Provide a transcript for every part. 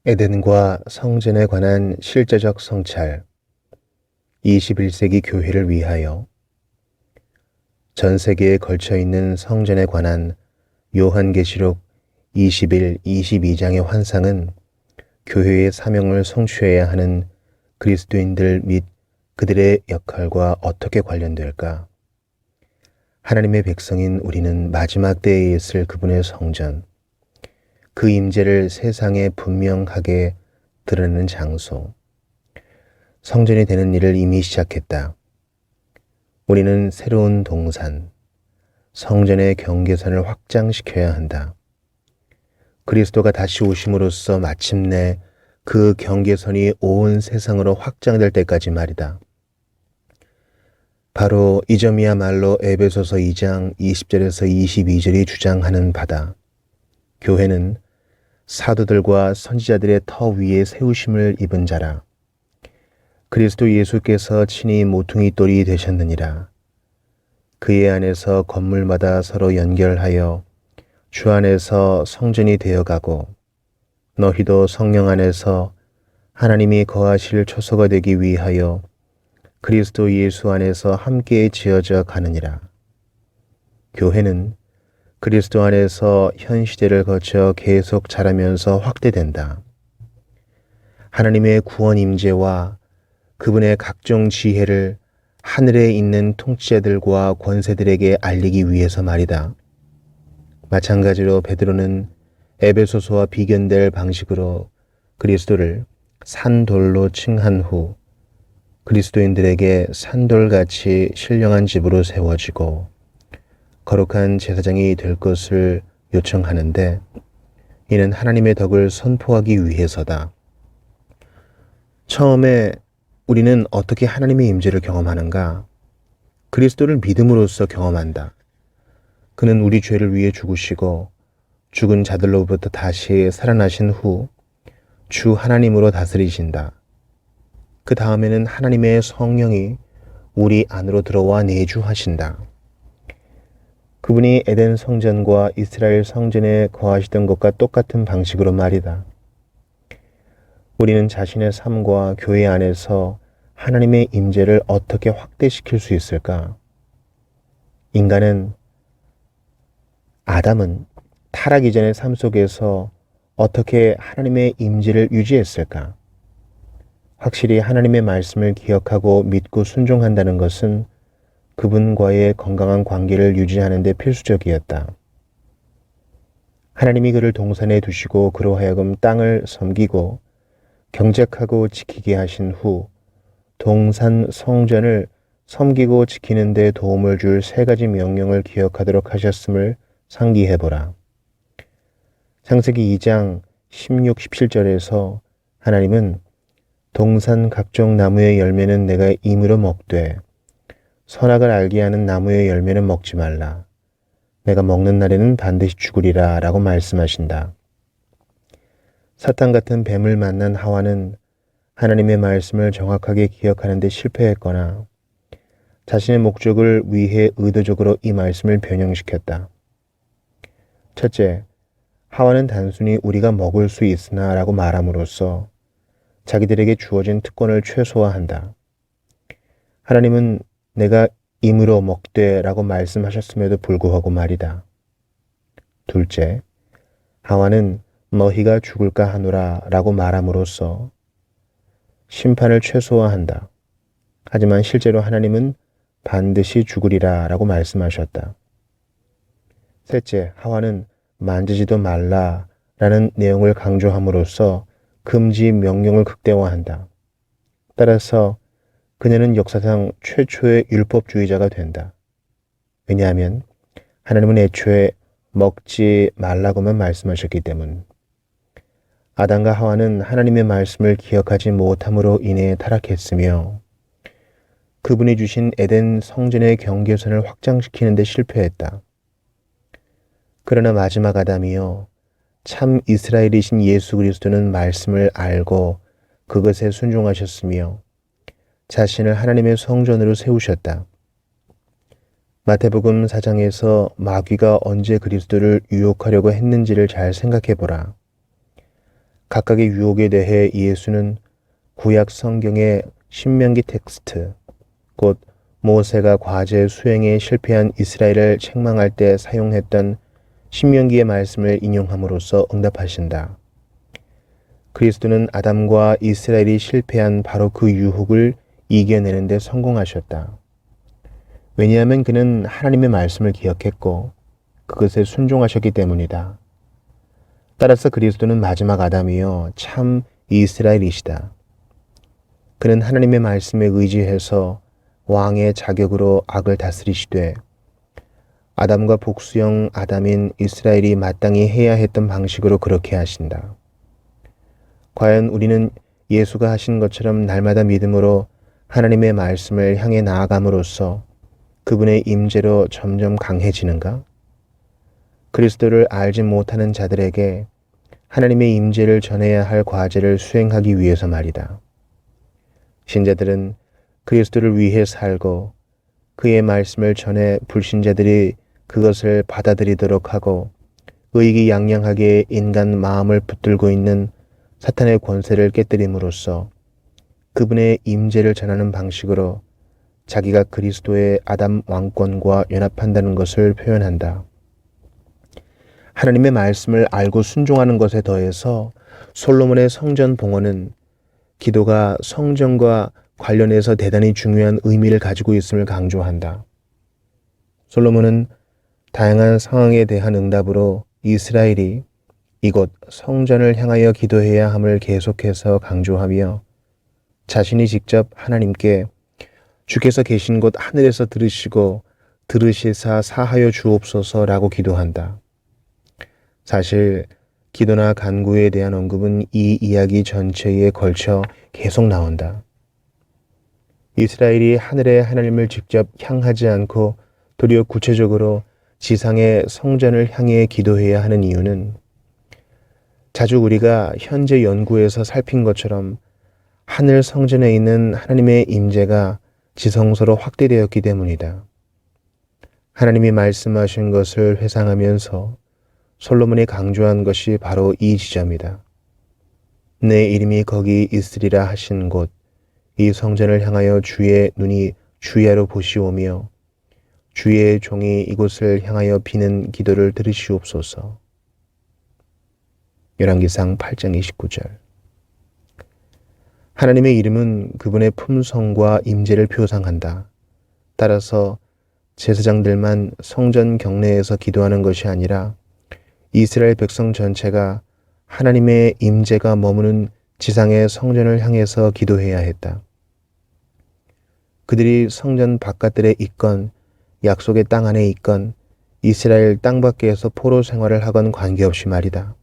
에덴과 성전에 관한 실제적 성찰, 21세기 교회를 위하여. 전 세계에 걸쳐 있는 성전에 관한 요한계시록 21, 22장의 환상은 교회의 사명을 성취해야 하는 그리스도인들 및 그들의 역할과 어떻게 관련될까? 하나님의 백성인 우리는 마지막 때에 있을 그분의 성전, 그 임재를 세상에 분명하게 드러내는 장소, 성전이 되는 일을 이미 시작했다. 우리는 새로운 동산, 성전의 경계선을 확장시켜야 한다. 그리스도가 다시 오심으로써 마침내 그 경계선이 온 세상으로 확장될 때까지 말이다. 바로 이 점이야말로 에베소서 2장 20절에서 22절이 주장하는 바다. 교회는 사도들과 선지자들의 터 위에 세우심을 입은 자라. 그리스도 예수께서 친히 모퉁이 돌이 되셨느니라. 그의 안에서 건물마다 서로 연결하여 주 안에서 성전이 되어가고 너희도 성령 안에서 하나님이 거하실 초소가 되기 위하여 그리스도 예수 안에서 함께 지어져 가느니라. 교회는 그리스도 안에서 현 시대를 거쳐 계속 자라면서 확대된다. 하나님의 구원 임재와 그분의 각종 지혜를 하늘에 있는 통치자들과 권세들에게 알리기 위해서 말이다. 마찬가지로 베드로는 에베소서와 비견될 방식으로 그리스도를 산돌로 칭한 후 그리스도인들에게 산돌같이 신령한 집으로 세워지고 거룩한 제사장이 될 것을 요청하는데 이는 하나님의 덕을 선포하기 위해서다. 처음에 우리는 어떻게 하나님의 임재를 경험하는가? 그리스도를 믿음으로써 경험한다. 그는 우리 죄를 위해 죽으시고 죽은 자들로부터 다시 살아나신 후 주 하나님으로 다스리신다. 그 다음에는 하나님의 성령이 우리 안으로 들어와 내주하신다. 그분이 에덴 성전과 이스라엘 성전에 거하시던 것과 똑같은 방식으로 말이다. 우리는 자신의 삶과 교회 안에서 하나님의 임재를 어떻게 확대시킬 수 있을까? 아담은 타락 이전의 삶 속에서 어떻게 하나님의 임재를 유지했을까? 확실히 하나님의 말씀을 기억하고 믿고 순종한다는 것은 그분과의 건강한 관계를 유지하는 데 필수적이었다. 하나님이 그를 동산에 두시고 그로 하여금 땅을 섬기고 경작하고 지키게 하신 후 동산 성전을 섬기고 지키는 데 도움을 줄 세 가지 명령을 기억하도록 하셨음을 상기해보라. 창세기 2장 16, 17절에서 하나님은 동산 각종 나무의 열매는 내가 임으로 먹되 선악을 알게 하는 나무의 열매는 먹지 말라. 내가 먹는 날에는 반드시 죽으리라 라고 말씀하신다. 사탄 같은 뱀을 만난 하와는 하나님의 말씀을 정확하게 기억하는 데 실패했거나 자신의 목적을 위해 의도적으로 이 말씀을 변형시켰다. 첫째, 하와는 단순히 우리가 먹을 수 있으나 라고 말함으로써 자기들에게 주어진 특권을 최소화한다. 하나님은 내가 임으로 먹되 라고 말씀하셨음에도 불구하고 말이다. 둘째, 하와는 너희가 죽을까 하노라 라고 말함으로써 심판을 최소화한다. 하지만 실제로 하나님은 반드시 죽으리라 라고 말씀하셨다. 셋째, 하와는 만지지도 말라 라는 내용을 강조함으로써 금지 명령을 극대화한다. 따라서 그녀는 역사상 최초의 율법주의자가 된다. 왜냐하면 하나님은 애초에 먹지 말라고만 말씀하셨기 때문. 아담과 하와는 하나님의 말씀을 기억하지 못함으로 인해 타락했으며 그분이 주신 에덴 성전의 경계선을 확장시키는 데 실패했다. 그러나 마지막 아담이요 참 이스라엘이신 예수 그리스도는 말씀을 알고 그것에 순종하셨으며 자신을 하나님의 성전으로 세우셨다. 마태복음 4장에서 마귀가 언제 그리스도를 유혹하려고 했는지를 잘 생각해 보라. 각각의 유혹에 대해 예수는 구약 성경의 신명기 텍스트, 곧 모세가 과제 수행에 실패한 이스라엘을 책망할 때 사용했던 신명기의 말씀을 인용함으로써 응답하신다. 그리스도는 아담과 이스라엘이 실패한 바로 그 유혹을 이겨내는 데 성공하셨다. 왜냐하면 그는 하나님의 말씀을 기억했고 그것에 순종하셨기 때문이다. 따라서 그리스도는 마지막 아담이요 참 이스라엘이시다. 그는 하나님의 말씀에 의지해서 왕의 자격으로 악을 다스리시되 아담과 복수형 아담인 이스라엘이 마땅히 해야 했던 방식으로 그렇게 하신다. 과연 우리는 예수가 하신 것처럼 날마다 믿음으로 하나님의 말씀을 향해 나아감으로써 그분의 임재로 점점 강해지는가? 그리스도를 알지 못하는 자들에게 하나님의 임재를 전해야 할 과제를 수행하기 위해서 말이다. 신자들은 그리스도를 위해 살고 그의 말씀을 전해 불신자들이 그것을 받아들이도록 하고 의기양양하게 인간 마음을 붙들고 있는 사탄의 권세를 깨뜨림으로써 그분의 임재를 전하는 방식으로 자기가 그리스도의 아담 왕권과 연합한다는 것을 표현한다. 하나님의 말씀을 알고 순종하는 것에 더해서 솔로몬의 성전 봉헌은 기도가 성전과 관련해서 대단히 중요한 의미를 가지고 있음을 강조한다. 솔로몬은 다양한 상황에 대한 응답으로 이스라엘이 이곳 성전을 향하여 기도해야 함을 계속해서 강조하며 자신이 직접 하나님께 주께서 계신 곳 하늘에서 들으시고 들으시사 사하여 주옵소서라고 기도한다. 사실 기도나 간구에 대한 언급은 이 이야기 전체에 걸쳐 계속 나온다. 이스라엘이 하늘의 하나님을 직접 향하지 않고 도리어 구체적으로 지상의 성전을 향해 기도해야 하는 이유는 자주 우리가 현재 연구에서 살핀 것처럼 하늘 성전에 있는 하나님의 임재가 지성소로 확대되었기 때문이다. 하나님이 말씀하신 것을 회상하면서 솔로몬이 강조한 것이 바로 이 지점이다. 내 이름이 거기 있으리라 하신 곳, 이 성전을 향하여 주의 눈이 주야로 보시오며 주의 종이 이곳을 향하여 비는 기도를 들으시옵소서. 열왕기상 8장 29절. 하나님의 이름은 그분의 품성과 임재를 표상한다. 따라서 제사장들만 성전 경내에서 기도하는 것이 아니라 이스라엘 백성 전체가 하나님의 임재가 머무는 지상의 성전을 향해서 기도해야 했다. 그들이 성전 바깥들에 있건 약속의 땅 안에 있건 이스라엘 땅 밖에서 포로 생활을 하건 관계없이 말이다.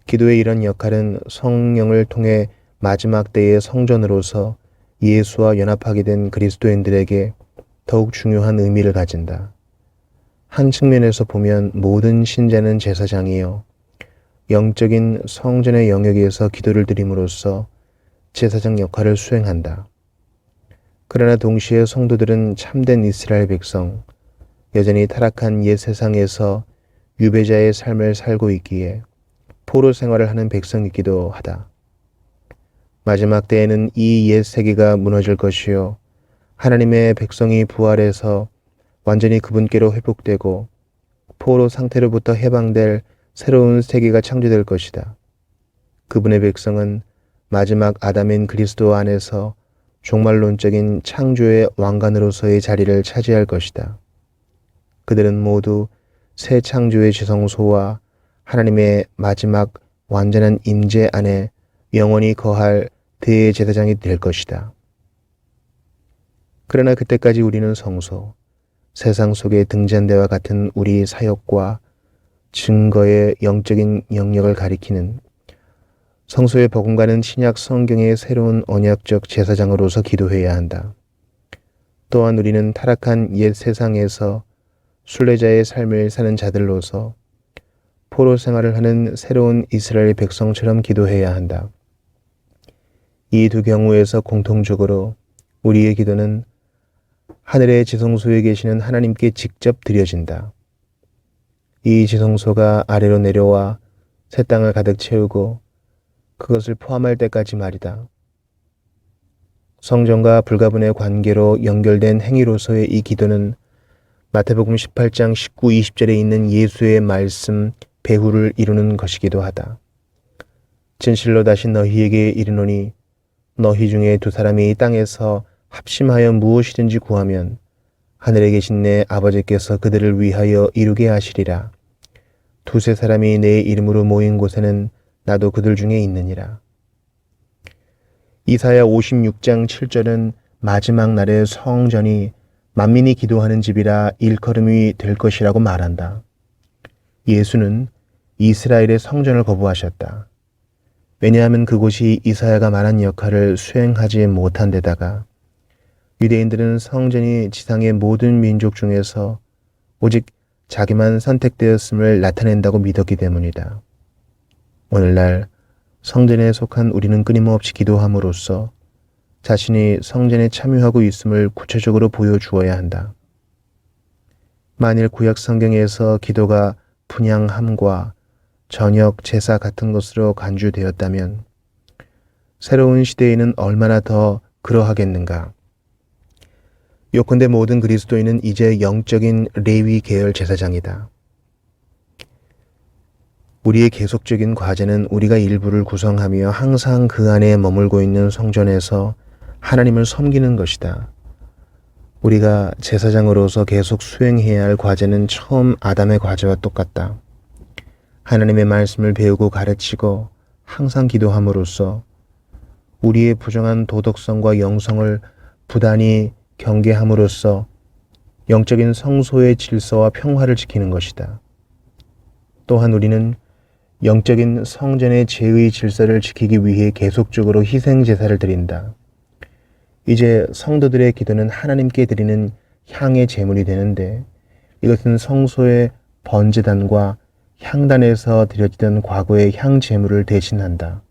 기도의 이런 역할은 성령을 통해 마지막 때의 성전으로서 예수와 연합하게 된 그리스도인들에게 더욱 중요한 의미를 가진다. 한 측면에서 보면 모든 신자는 제사장이요 영적인 성전의 영역에서 기도를 드림으로써 제사장 역할을 수행한다. 그러나 동시에 성도들은 참된 이스라엘 백성, 여전히 타락한 옛 세상에서 유배자의 삶을 살고 있기에 포로 생활을 하는 백성이기도 하다. 마지막 때에는 이 옛 세계가 무너질 것이요 하나님의 백성이 부활해서 완전히 그분께로 회복되고 포로 상태로부터 해방될 새로운 세계가 창조될 것이다. 그분의 백성은 마지막 아담인 그리스도 안에서 종말론적인 창조의 왕관으로서의 자리를 차지할 것이다. 그들은 모두 새 창조의 지성소와 하나님의 마지막 완전한 임재 안에 영원히 거할 대제사장이 될 것이다. 그러나 그때까지 우리는 성소, 세상 속의 등잔대와 같은 우리 사역과 증거의 영적인 영역을 가리키는 성소의 복음과는 신약 성경의 새로운 언약적 제사장으로서 기도해야 한다. 또한 우리는 타락한 옛 세상에서 순례자의 삶을 사는 자들로서 포로 생활을 하는 새로운 이스라엘 백성처럼 기도해야 한다. 이 두 경우에서 공통적으로 우리의 기도는 하늘의 지성소에 계시는 하나님께 직접 드려진다. 이 지성소가 아래로 내려와 새 땅을 가득 채우고 그것을 포함할 때까지 말이다. 성전과 불가분의 관계로 연결된 행위로서의 이 기도는 마태복음 18장 19, 20절에 있는 예수의 말씀 배후를 이루는 것이기도 하다. 진실로 다시 너희에게 이르노니 너희 중에 두 사람이 이 땅에서 합심하여 무엇이든지 구하면 하늘에 계신 내 아버지께서 그들을 위하여 이루게 하시리라. 두세 사람이 내 이름으로 모인 곳에는 나도 그들 중에 있느니라. 이사야 56장 7절은 마지막 날의 성전이 만민이 기도하는 집이라 일컬음이 될 것이라고 말한다. 예수는 이스라엘의 성전을 거부하셨다. 왜냐하면 그곳이 이사야가 말한 역할을 수행하지 못한 데다가 유대인들은 성전이 지상의 모든 민족 중에서 오직 자기만 선택되었음을 나타낸다고 믿었기 때문이다. 오늘날 성전에 속한 우리는 끊임없이 기도함으로써 자신이 성전에 참여하고 있음을 구체적으로 보여주어야 한다. 만일 구약 성경에서 기도가 분향함과 저녁 제사 같은 것으로 간주되었다면 새로운 시대에는 얼마나 더 그러하겠는가. 요컨대 모든 그리스도인은 이제 영적인 레위 계열 제사장이다. 우리의 계속적인 과제는 우리가 일부를 구성하며 항상 그 안에 머물고 있는 성전에서 하나님을 섬기는 것이다. 우리가 제사장으로서 계속 수행해야 할 과제는 처음 아담의 과제와 똑같다. 하나님의 말씀을 배우고 가르치고 항상 기도함으로써 우리의 부정한 도덕성과 영성을 부단히 경계함으로써 영적인 성소의 질서와 평화를 지키는 것이다. 또한 우리는 영적인 성전의 제의 질서를 지키기 위해 계속적으로 희생 제사를 드린다. 이제 성도들의 기도는 하나님께 드리는 향의 제물이 되는데 이것은 성소의 번제단과 향단에서 드려지던 과거의 향 제물을 대신한다.